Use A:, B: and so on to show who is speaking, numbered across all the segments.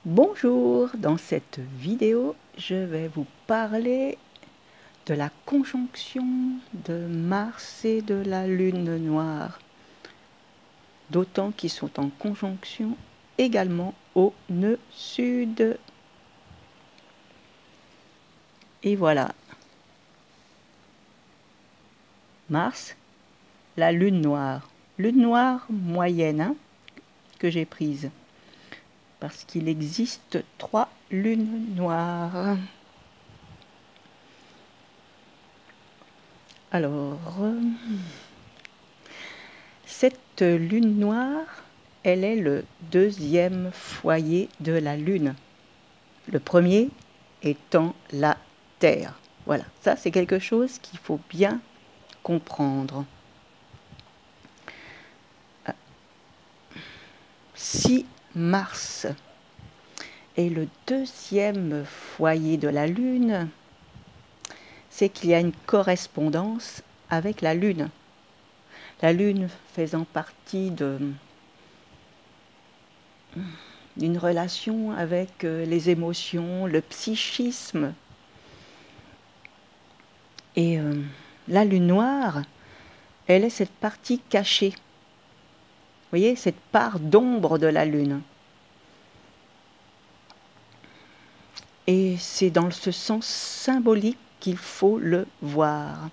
A: Bonjour, dans cette vidéo, je vais vous parler de la conjonction de Mars et de la Lune noire, d'autant qu'ils sont en conjonction également au nœud sud. Et voilà, Mars, la Lune noire moyenne que j'ai prise, parce qu'il existe 3 lunes noires. Alors, cette lune noire, elle est le deuxième foyer de la Lune. Le premier étant la Terre. Voilà, ça c'est quelque chose qu'il faut bien comprendre. Si Mars est le deuxième foyer de la Lune, c'est qu'il y a une correspondance avec la Lune. La Lune faisant partie d'une relation avec les émotions, le psychisme. Et la Lune noire, elle est cette partie cachée. Vous voyez, cette part d'ombre de la Lune. Et c'est dans ce sens symbolique qu'il faut le voir.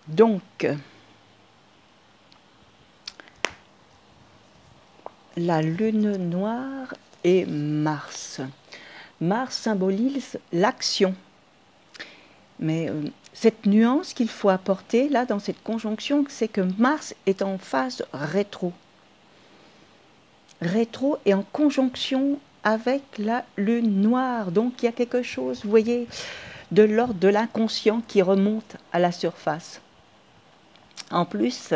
A: Donc, la Lune noire et Mars. Mars symbolise l'action. Mais cette nuance qu'il faut apporter là dans cette conjonction, c'est que Mars est en phase rétro. Rétro et en conjonction avec la Lune noire. Donc il y a quelque chose, vous voyez, de l'ordre de l'inconscient qui remonte à la surface. En plus,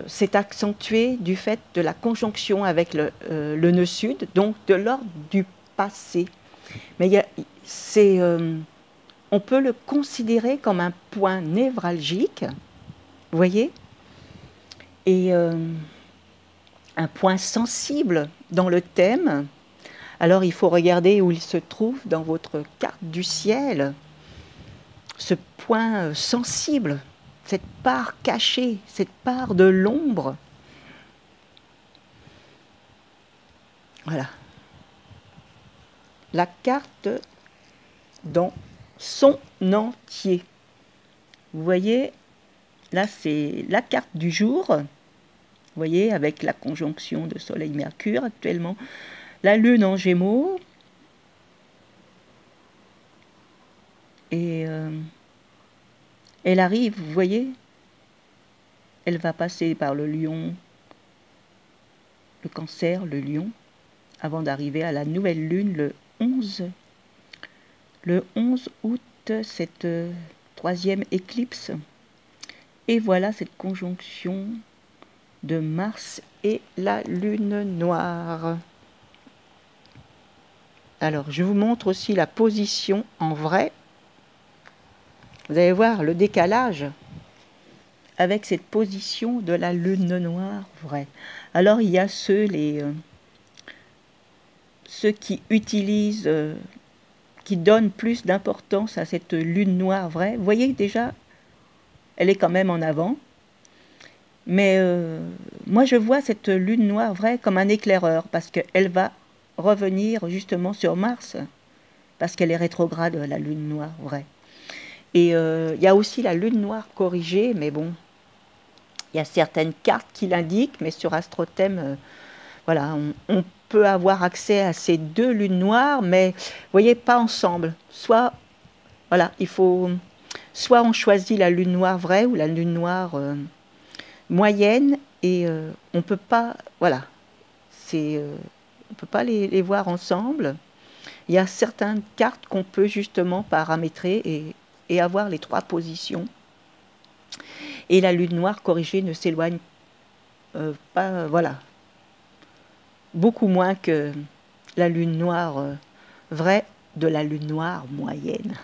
A: c'est accentué du fait de la conjonction avec le nœud sud, donc de l'ordre du passé. Mais on peut le considérer comme un point névralgique, vous voyez, et un point sensible dans le thème. Alors il faut regarder où il se trouve dans votre carte du ciel, ce point sensible, cette part cachée, cette part de l'ombre. Voilà. La carte dans son entier. Vous voyez, là c'est la carte du jour. Vous voyez, avec la conjonction de Soleil-Mercure actuellement. La Lune en Gémeaux. Et elle arrive, vous voyez, elle va passer par le Lion, le Cancer, le Lion, avant d'arriver à la nouvelle Lune le 11. Le 11 août, cette troisième éclipse. Et voilà cette conjonction de Mars et la Lune noire. Alors, je vous montre aussi la position en vrai. Vous allez voir le décalage avec cette position de la Lune noire vraie. Alors, il y a ceux qui utilisent, qui donnent plus d'importance à cette Lune noire vraie. Vous voyez déjà, elle est quand même en avant. Mais moi, je vois cette Lune noire vraie comme un éclaireur, parce qu'elle va revenir justement sur Mars, parce qu'elle est rétrograde, la Lune noire vraie. Et il y a aussi la Lune noire corrigée, mais bon, il y a certaines cartes qui l'indiquent, mais sur AstroThème, voilà, on peut avoir accès à ces deux lunes noires, mais vous voyez, pas ensemble. Soit, voilà, il faut, soit on choisit la Lune noire vraie ou la Lune noire moyenne, et on peut pas, voilà, on peut pas les voir ensemble. Il y a certaines cartes qu'on peut justement paramétrer et avoir les 3 positions. Et la Lune noire corrigée ne s'éloigne pas, voilà, beaucoup moins que la Lune noire vraie de la Lune noire moyenne.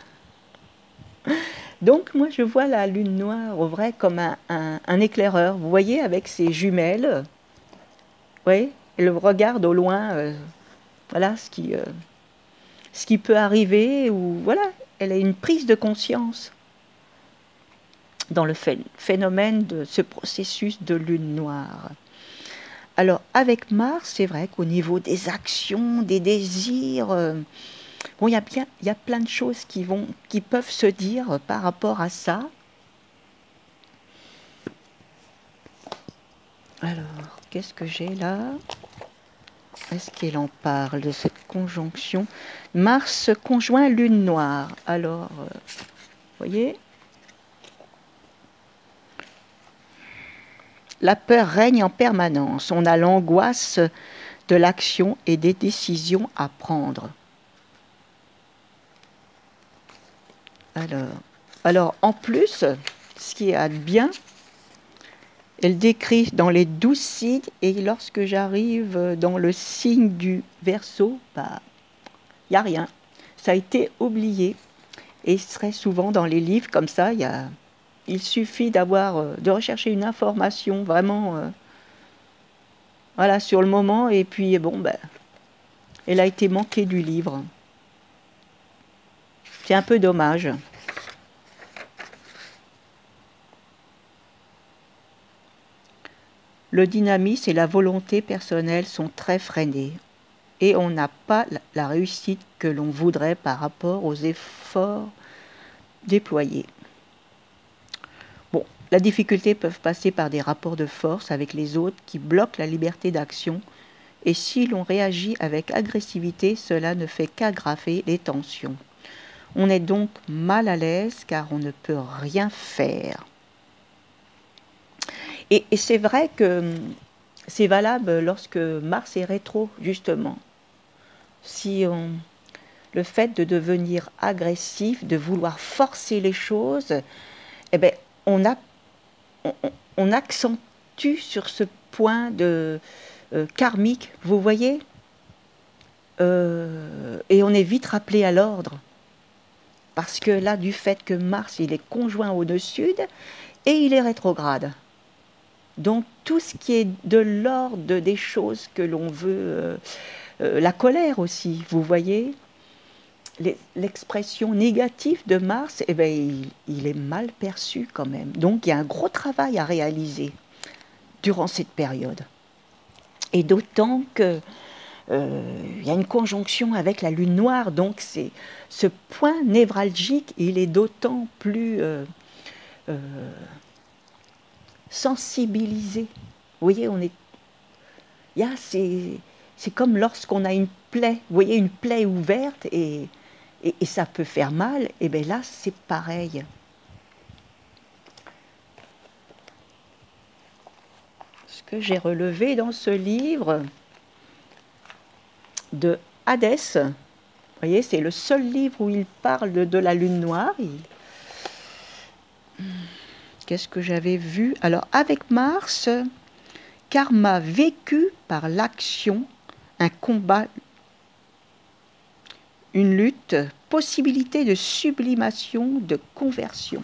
A: Donc moi je vois la Lune noire vraie comme un éclaireur, vous voyez, avec ses jumelles. Oui, elle regarde au loin, voilà, ce qui peut arriver, ou voilà, elle a une prise de conscience dans le phénomène de ce processus de lune noire. Alors, avec Mars, c'est vrai qu'au niveau des actions, des désirs, bon, il y a plein de choses qui peuvent se dire par rapport à ça. Alors, qu'est-ce que j'ai là? Est-ce qu'elle en parle de cette conjonction? Mars conjoint lune noire. Alors, vous voyez, la peur règne en permanence. On a l'angoisse de l'action et des décisions à prendre. Alors en plus, ce qui est bien, elle décrit dans les 12 signes, et lorsque j'arrive dans le signe du Verseau, bah, il n'y a rien. Ça a été oublié. Et très souvent dans les livres comme ça, il suffit de rechercher une information vraiment voilà, sur le moment, et puis bon, ben, elle a été manquée du livre. C'est un peu dommage. Le dynamisme et la volonté personnelle sont très freinés, et on n'a pas la réussite que l'on voudrait par rapport aux efforts déployés. Bon, la difficulté peut passer par des rapports de force avec les autres qui bloquent la liberté d'action, et si l'on réagit avec agressivité, cela ne fait qu'aggraver les tensions. On est donc mal à l'aise car on ne peut rien faire. Et c'est vrai que c'est valable lorsque Mars est rétro, justement. Le fait de devenir agressif, de vouloir forcer les choses, eh ben, on accentue sur ce point de karmique, vous voyez, et on est vite rappelé à l'ordre. Parce que là, du fait que Mars, il est conjoint au nœud sud et il est rétrograde. Donc tout ce qui est de l'ordre des choses que l'on veut, la colère aussi, vous voyez, l'expression négative de Mars, eh ben, il est mal perçu quand même. Donc il y a un gros travail à réaliser durant cette période. Et d'autant que il y a une conjonction avec la lune noire, donc c'est ce point névralgique, il est d'autant plus sensibilisé. Vous voyez, c'est comme lorsqu'on a une plaie, vous voyez, une plaie ouverte et ça peut faire mal, et bien là c'est pareil. Ce que j'ai relevé dans ce livre de Hadès, vous voyez, c'est le seul livre où il parle de la lune noire. Qu'est-ce que j'avais vu? Alors, avec Mars, karma vécu par l'action, un combat, une lutte, possibilité de sublimation, de conversion.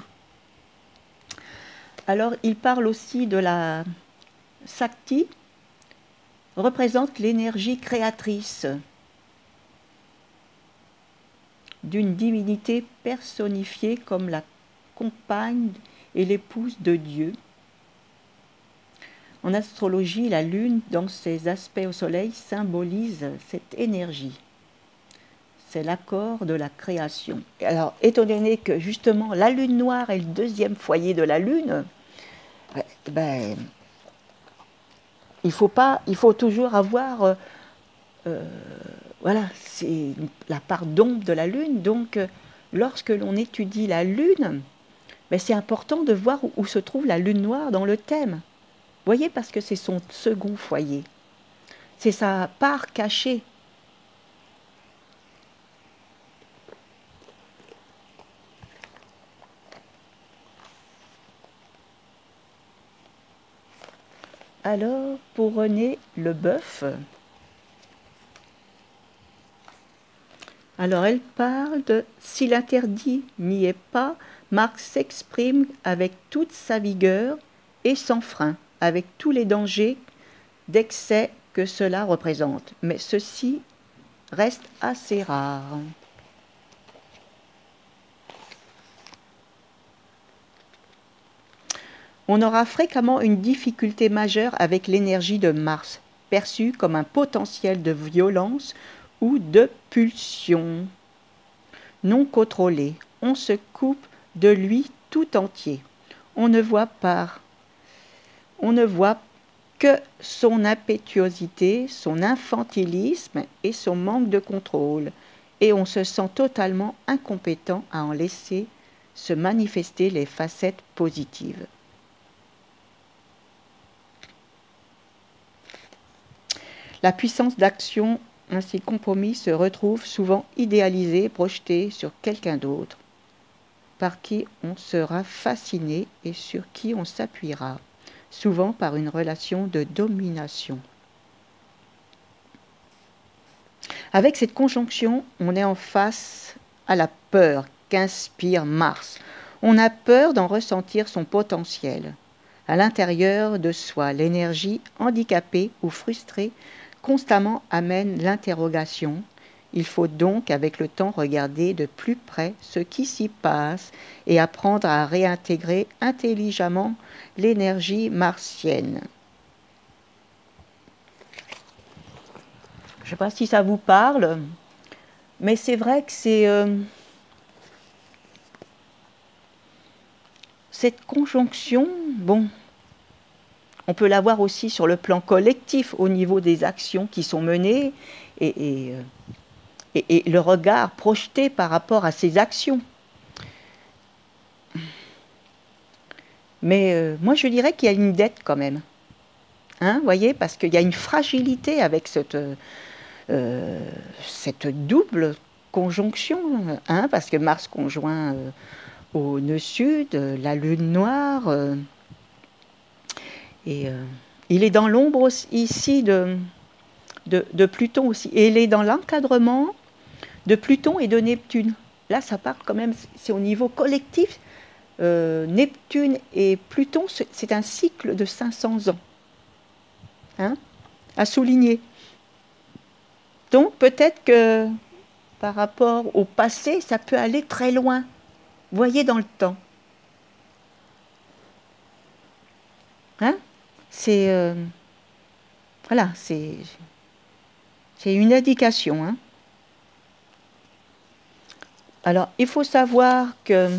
A: Alors, il parle aussi de la Sakti, représente l'énergie créatrice d'une divinité personnifiée comme la compagne et l'épouse de Dieu. En astrologie, la Lune, dans ses aspects au Soleil, symbolise cette énergie. C'est l'accord de la création. Alors, étant donné que justement la Lune noire est le deuxième foyer de la Lune, ben, il faut toujours avoir, voilà, c'est la part d'ombre de la Lune. Donc, lorsque l'on étudie la Lune, ben, c'est important de voir où se trouve la Lune noire dans le thème. Vous voyez, parce que c'est son second foyer. C'est sa part cachée. Alors, pour René Leboeuf, alors elle parle de « Si l'interdit n'y est pas, Marx s'exprime avec toute sa vigueur et sans frein, avec tous les dangers d'excès que cela représente, mais ceci reste assez rare. On aura fréquemment une difficulté majeure avec l'énergie de Mars, perçue comme un potentiel de violence ou de pulsion non contrôlée. On se coupe de lui tout entier. On ne voit que son impétuosité, son infantilisme et son manque de contrôle, et on se sent totalement incompétent à en laisser se manifester les facettes positives. La puissance d'action ainsi compromise se retrouve souvent idéalisée, projetée sur quelqu'un d'autre, par qui on sera fasciné et sur qui on s'appuiera, souvent par une relation de domination. Avec cette conjonction, on est en face à la peur qu'inspire Mars. On a peur d'en ressentir son potentiel. À l'intérieur de soi, l'énergie handicapée ou frustrée constamment amène l'interrogation. Il faut donc, avec le temps, regarder de plus près ce qui s'y passe et apprendre à réintégrer intelligemment l'énergie martienne. Je ne sais pas si ça vous parle, mais c'est vrai que c'est cette conjonction, bon, on peut la voir aussi sur le plan collectif, au niveau des actions qui sont menées et le regard projeté par rapport à ces actions. Mais moi, je dirais qu'il y a une dette quand même. Hein, voyez, parce qu'il y a une fragilité avec cette double conjonction. Hein, parce que Mars conjoint au nœud sud, la lune noire... il est dans l'ombre ici de Pluton aussi. Et il est dans l'encadrement de Pluton et de Neptune. Là, ça part quand même, c'est au niveau collectif. Neptune et Pluton, c'est un cycle de 500 ans. Hein, à souligner. Donc, peut-être que par rapport au passé, ça peut aller très loin. Voyez dans le temps. Hein? C'est voilà, c'est une indication. Hein. Alors, il faut savoir que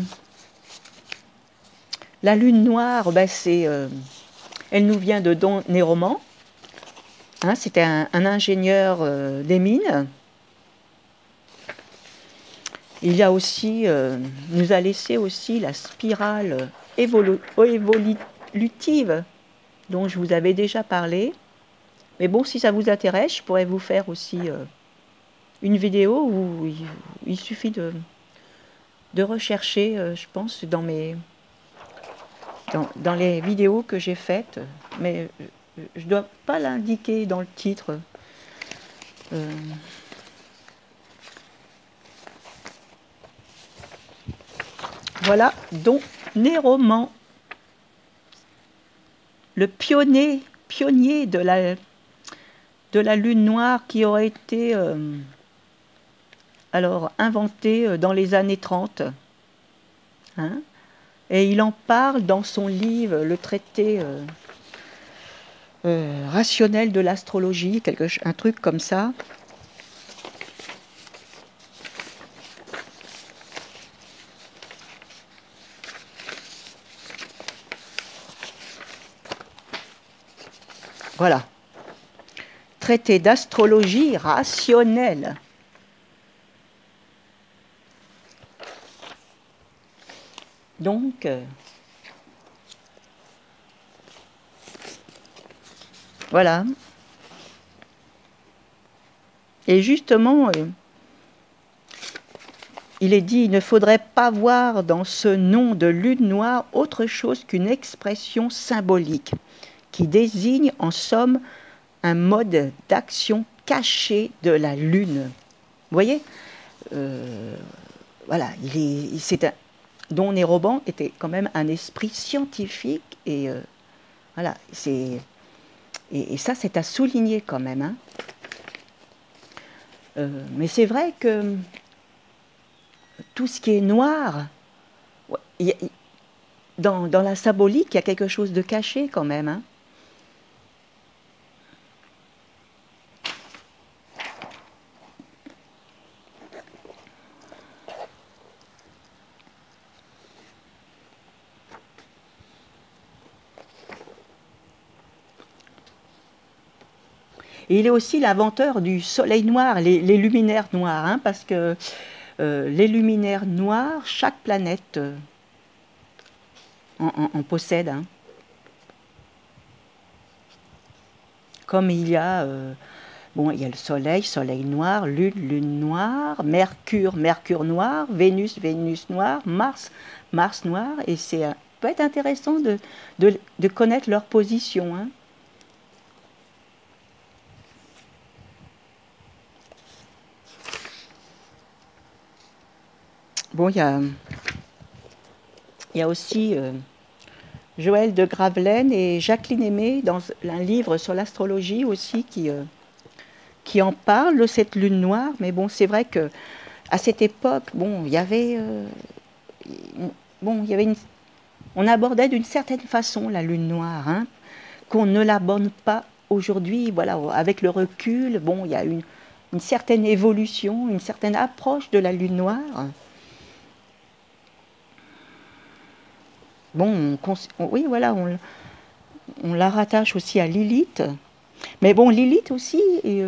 A: la lune noire, ben, elle nous vient de Don Néroman. Hein, c'était un ingénieur des mines. Il y a aussi, nous a laissé aussi la spirale évolutive dont je vous avais déjà parlé. Mais bon, si ça vous intéresse, je pourrais vous faire aussi une vidéo où il suffit de rechercher, je pense, dans les vidéos que j'ai faites. Mais je ne dois pas l'indiquer dans le titre. Voilà, Don Néroman, le pionnier de la lune noire qui aurait été inventé dans les années 30. Hein, et il en parle dans son livre, le traité rationnel de l'astrologie, un truc comme ça. Voilà. Traité d'astrologie rationnelle. Donc, voilà. Et justement, il est dit, il ne faudrait pas voir dans ce nom de lune noire autre chose qu'une expression symbolique qui désigne en somme un mode d'action caché de la lune. Vous voyez, voilà, Don Néroman était quand même un esprit scientifique et voilà, Et ça, c'est à souligner quand même, hein. Mais c'est vrai que tout ce qui est noir, dans la symbolique, il y a quelque chose de caché quand même, hein. Et il est aussi l'inventeur du soleil noir, les luminaires noirs, hein, parce que les luminaires noirs, chaque planète en possède, hein. Comme il y a, bon, il y a le soleil, soleil noir, lune, lune noire, Mercure, Mercure noir, Vénus, Vénus noire, Mars, Mars noir, et c'est peut être intéressant de connaître leur position, hein. Bon, il y a aussi Joël de Gravelaine et Jacqueline Aimé dans un livre sur l'astrologie aussi qui en parle de cette lune noire. Mais bon, c'est vrai que à cette époque, bon, il y avait, on abordait d'une certaine façon la lune noire, hein, qu'on ne l'aborde pas aujourd'hui. Voilà, avec le recul, bon, il y a une certaine évolution, une certaine approche de la lune noire. Bon, oui, voilà, on la rattache aussi à Lilith. Mais bon, Lilith aussi,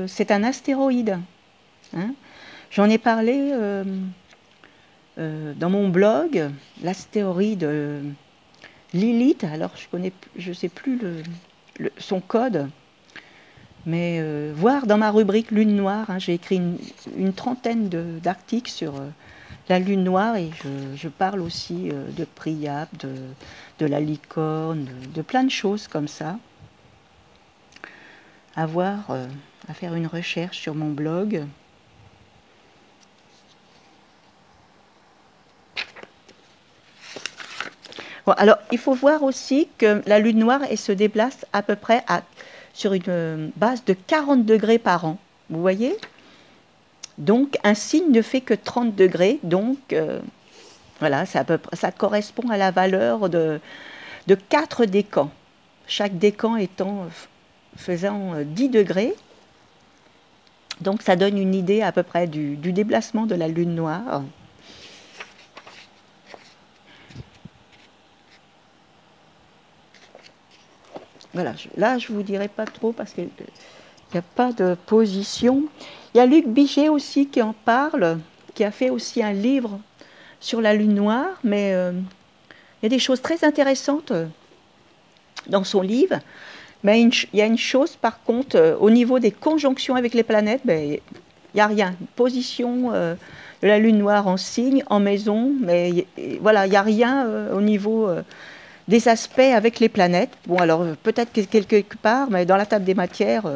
A: c'est un astéroïde, hein. J'en ai parlé dans mon blog, l'astéroïde Lilith. Alors, je sais plus son code, mais voir dans ma rubrique Lune Noire, hein, j'ai écrit une trentaine d'articles sur la Lune Noire et je parle aussi de Priap, de la licorne, de plein de choses comme ça. À faire une recherche sur mon blog. Bon, alors, il faut voir aussi que la lune noire elle se déplace à peu près sur une base de 40 degrés par an. Vous voyez? Donc, un signe ne fait que 30 degrés. Donc, voilà, ça correspond à la valeur de 4 décans. Chaque décan faisant 10 degrés. Donc, ça donne une idée à peu près du déplacement de la lune noire. Voilà, là, je ne vous dirai pas trop parce qu'il n'y a pas de position. Il y a Luc Biget aussi qui en parle, qui a fait aussi un livre sur la lune noire, mais il y a des choses très intéressantes dans son livre. Mais il y a une chose, par contre, au niveau des conjonctions avec les planètes, il n'y a rien. Position de la lune noire en signe, en maison, mais voilà, il n'y a rien au niveau des aspects avec les planètes. Bon, alors peut-être quelque part, mais dans la table des matières,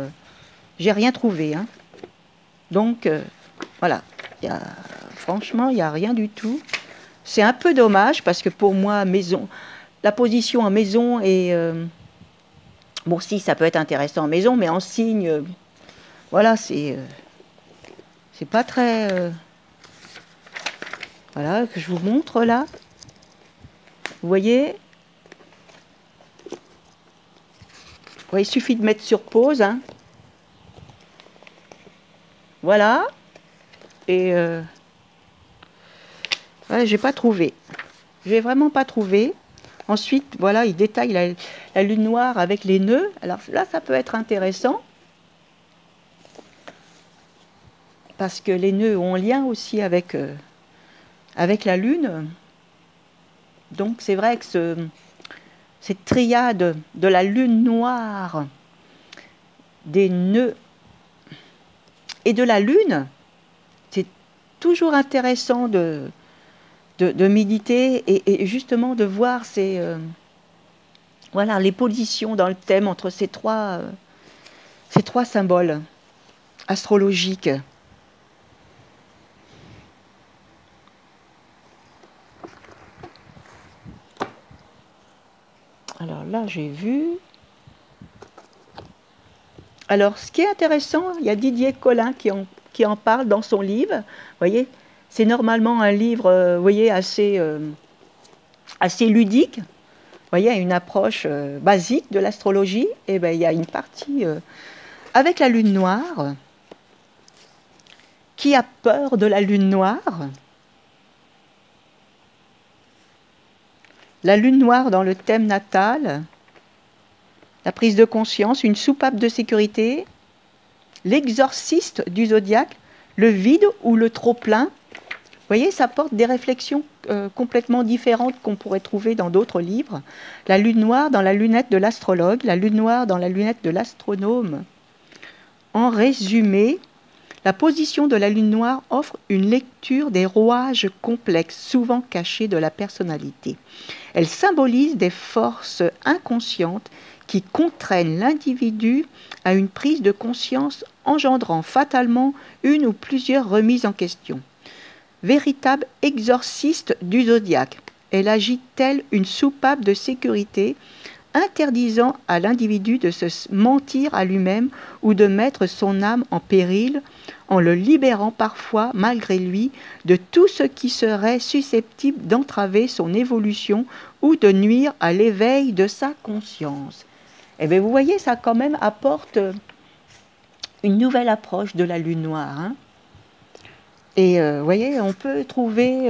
A: j'ai rien trouvé, hein. Donc, voilà. Franchement, il n'y a rien du tout. C'est un peu dommage parce que pour moi, la position en maison est... bon, si, ça peut être intéressant en maison, mais en signe, voilà, c'est pas très... voilà, que je vous montre là. Vous voyez? Ouais, il suffit de mettre sur pause, hein. Voilà. Et ouais, j'ai pas trouvé. J'ai vraiment pas trouvé. Ensuite, voilà, il détaille la lune noire avec les nœuds. Alors là, ça peut être intéressant. Parce que les nœuds ont un lien aussi avec la lune. Donc c'est vrai que cette triade de la lune noire, des nœuds et de la lune, c'est toujours intéressant de méditer et justement de voir voilà, les positions dans le thème entre ces trois symboles astrologiques. Alors là, j'ai vu... Alors, ce qui est intéressant, il y a Didier Colin qui en parle dans son livre. Vous voyez, c'est normalement un livre, vous voyez, assez ludique. Vous voyez, une approche basique de l'astrologie. Et bien, il y a une partie avec la lune noire. Qui a peur de la lune noire? La lune noire dans le thème natal, la prise de conscience, une soupape de sécurité, l'exorciste du zodiaque, le vide ou le trop-plein. Vous voyez, ça porte des réflexions complètement différentes qu'on pourrait trouver dans d'autres livres. La lune noire dans la lunette de l'astrologue, la lune noire dans la lunette de l'astronome. En résumé, la position de la lune noire offre une lecture des rouages complexes, souvent cachés de la personnalité. Elle symbolise des forces inconscientes qui contraignent l'individu à une prise de conscience engendrant fatalement une ou plusieurs remises en question. Véritable exorciste du zodiaque, elle agit telle une soupape de sécurité, interdisant à l'individu de se mentir à lui-même ou de mettre son âme en péril, en le libérant parfois, malgré lui, de tout ce qui serait susceptible d'entraver son évolution ou de nuire à l'éveil de sa conscience. Eh bien, vous voyez, ça quand même apporte une nouvelle approche de la lune noire. Hein. Et vous voyez, on peut trouver